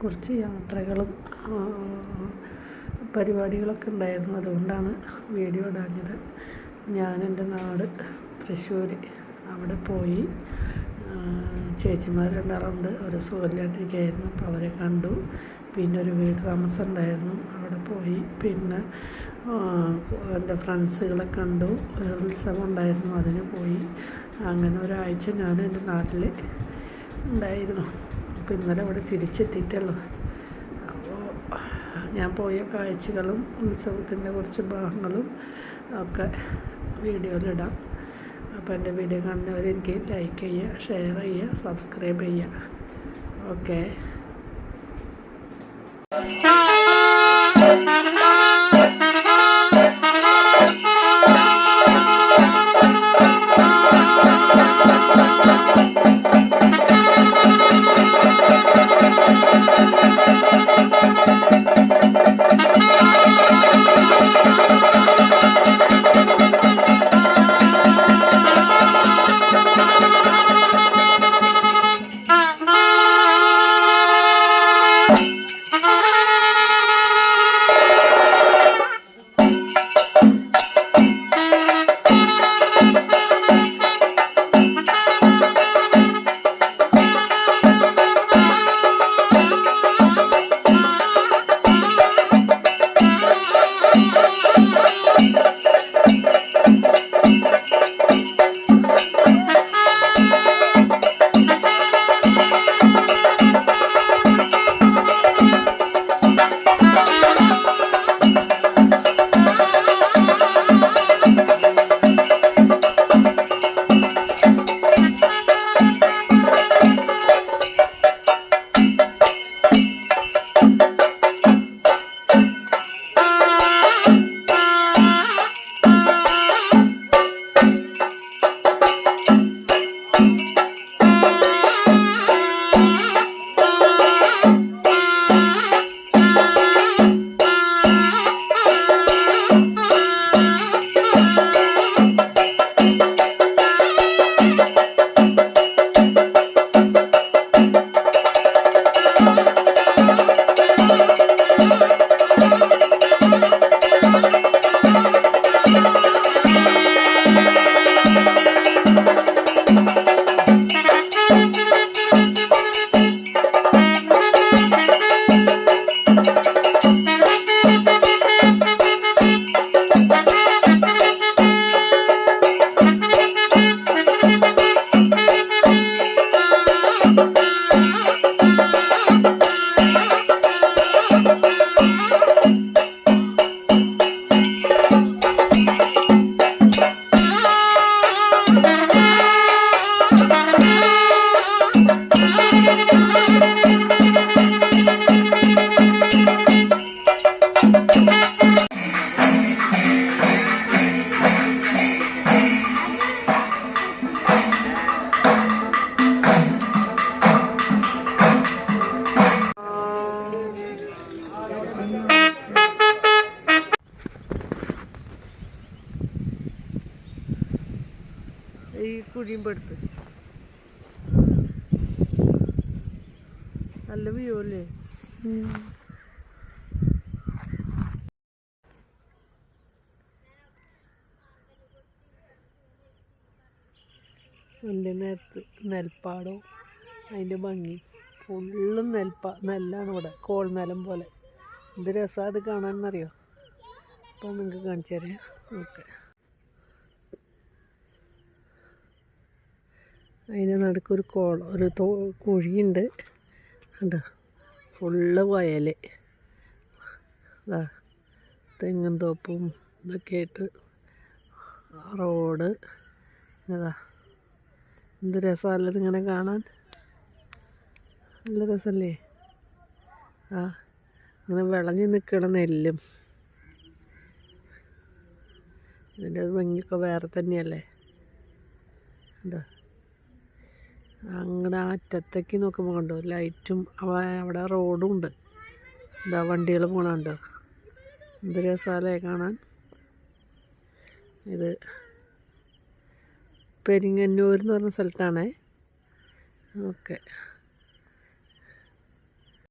കുറച്ച് യാത്രകളും പരിപാടികളൊക്കെ ഉണ്ടായിരുന്നു. അതുകൊണ്ടാണ് വീഡിയോ ഇടാഞ്ഞത്. ഞാൻ എൻ്റെ നാട് തൃശ്ശൂർ, അവിടെ പോയി. ചേച്ചിമാർ രണ്ടാളുണ്ട്, ഒരു സുഖമില്ലാണ്ടിരിക്കുകയായിരുന്നു. അപ്പോൾ അവരെ കണ്ടു. പിന്നെ ഒരു വീട് താമസം ഉണ്ടായിരുന്നു, അവിടെ പോയി. പിന്നെ എൻ്റെ ഫ്രണ്ട്സുകളെ കണ്ടു. ഒരു ഉത്സവം ഉണ്ടായിരുന്നു, അതിന് പോയി. അങ്ങനെ ഒരാഴ്ച ഞാൻ എൻ്റെ നാട്ടിൽ ഉണ്ടായിരുന്നു. അപ്പോൾ ഇന്നലെ ഇവിടെ തിരിച്ചെത്തിയിട്ടുള്ളൂ. അപ്പോൾ ഞാൻ പോയ കാഴ്ചകളും ഉത്സവത്തിൻ്റെ കുറച്ച് ഭാഗങ്ങളും ഒക്കെ വീഡിയോയിലിടാം. അപ്പോൾ എൻ്റെ വീഡിയോ കാണുന്നവർ എനിക്ക് ലൈക്ക് ചെയ്യുക, ഷെയർ ചെയ്യുക, സബ്സ്ക്രൈബ് ചെയ്യുക. ഓക്കെ. ഈ കുഴിയുമ്പെടുത്ത് നല്ല വ്യൂ അല്ലേ? സന്ധ്യ നേരത്ത് നെൽപ്പാടവും അതിൻ്റെ ഭംഗി, ഫുള്ളും നെല്ലാണ് ഇവിടെ, കോൾനിലം പോലെ. എന്ത് രസമാണ് അത് കാണാനെന്നറിയോ? അപ്പോൾ നിങ്ങൾക്ക് കാണിച്ചു തരാം. ഓക്കെ. അതിൻ്റെ നടുക്കൊരു ഒരു കുഴിയുണ്ട്, കണ്ടോ? ഫുള്ള് വയൽ, തെങ്ങും തോപ്പും ഇതൊക്കെ ആയിട്ട് റോഡ്. അതാ എന്ത് രസമല്ലത് ഇങ്ങനെ കാണാൻ, നല്ല രസമല്ലേ? ഇങ്ങനെ വിളഞ്ഞ് നിൽക്കണ നെല്ലും, ഇതിൻ്റെ ഭംഗിയൊക്കെ വേറെ തന്നെയല്ലേ? എന്താ അങ്ങനെ അറ്റത്തേക്ക് നോക്കുമ്പോൾ കണ്ടോ ലൈറ്റും, അവിടെ റോഡും ഉണ്ട്. എന്താ വണ്ടികൾ പോകണുണ്ടോ? എന്ത് രസമല്ലേ കാണാൻ. ഇത് പെരിങ്ങന്നൂർ എന്ന് പറഞ്ഞ സ്ഥലത്താണേ. ഓക്കെ.